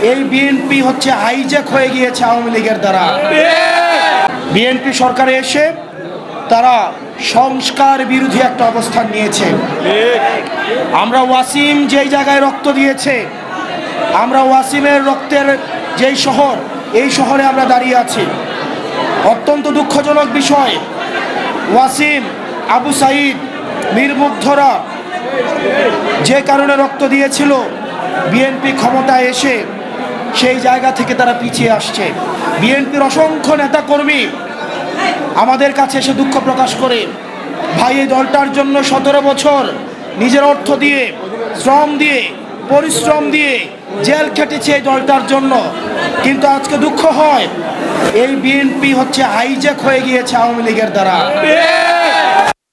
এই বিএনপি হচ্ছে হাইজ্যাক হয়ে গিয়েছে আওয়ামী লীগের দ্বারা। বিএনপি সরকারে এসে তারা সংস্কার বিরোধী একটা অবস্থান নিয়েছে। আমরা ওয়াসিম যেই জায়গায় রক্ত দিয়েছে, আমরা ওয়াসিমের রক্তের যেই শহর, এই শহরে আমরা দাঁড়িয়ে আছি। অত্যন্ত দুঃখজনক বিষয়, ওয়াসিম, আবু সাইদ, মীর মুগ্ধরা যে কারণে রক্ত দিয়েছিল, বিএনপি ক্ষমতায় এসে সেই জায়গা থেকে তারা পিছিয়ে আসছে। বিএনপির অসংখ্য নেতাকর্মী আমাদের কাছে এসে দুঃখ প্রকাশ করে, ভাই এই দলটার জন্য 17 বছর নিজের অর্থ দিয়ে, শ্রম দিয়ে, পরিশ্রম দিয়ে জেল খেটেছে এই দলটার জন্য, কিন্তু আজকে দুঃখ হয় এই বিএনপি হচ্ছে হাইজ্যাক হয়ে গিয়েছে আওয়ামী লীগের দ্বারা।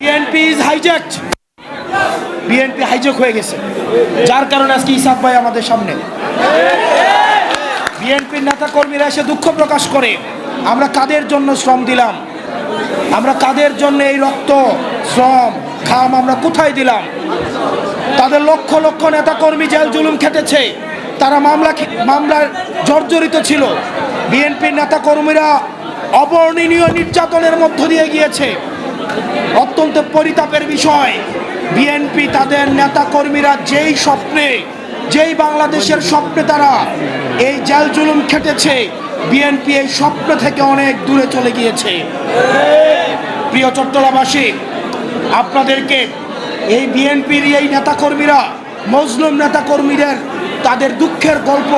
বিএনপি ইজ হাইজ্যাকড, বিএনপি হাইজ্যাক হয়ে গেছে, যার কারণে আজকে ইসাক ভাই আমাদের সামনে। বিএনপির নেতা কর্মীরা এসে দুঃখ প্রকাশ করে, আমরা কাদের জন্য শ্রম দিলাম, আমরা কাদের জন্য এই রক্ত, শ্রম, ঘাম আমরা কোথায় দিলাম। তাদের লক্ষ লক্ষ নেতা কর্মী জেল জুলুম খেটেছে, তারা মামলায় জর্জরিত ছিল। বিএনপির নেতা কর্মীরা অবর্ণনীয় নির্যাতনের মধ্য দিয়ে গিয়েছে। অত্যন্ত পরিতাপের বিষয়, বিএনপি তাদের নেতা কর্মীরা যেই স্বপ্নে, যেই বাংলাদেশের স্বপ্নে তারা এই জেল জুলুম খেটেছে, বিএনপি এই স্বপ্ন থেকে অনেক দূরে চলে গিয়েছে। প্রিয় চট্টগ্রামবাসী, আপনাদেরকে এই বিএনপির এই নেতাকর্মীরা, মজলুম নেতাকর্মীদের তাদের দুঃখের গল্প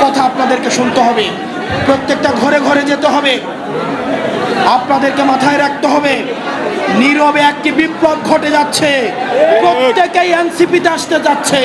কথা আপনাদেরকে শুনতে হবে। প্রত্যেকটা ঘরে ঘরে যেতে হবে, আপনাদেরকে মাথায় রাখতে হবে নীরবে একটি বিপ্লব ঘটে যাচ্ছে, প্রত্যেকেই এনসিপিতে আসতে যাচ্ছে।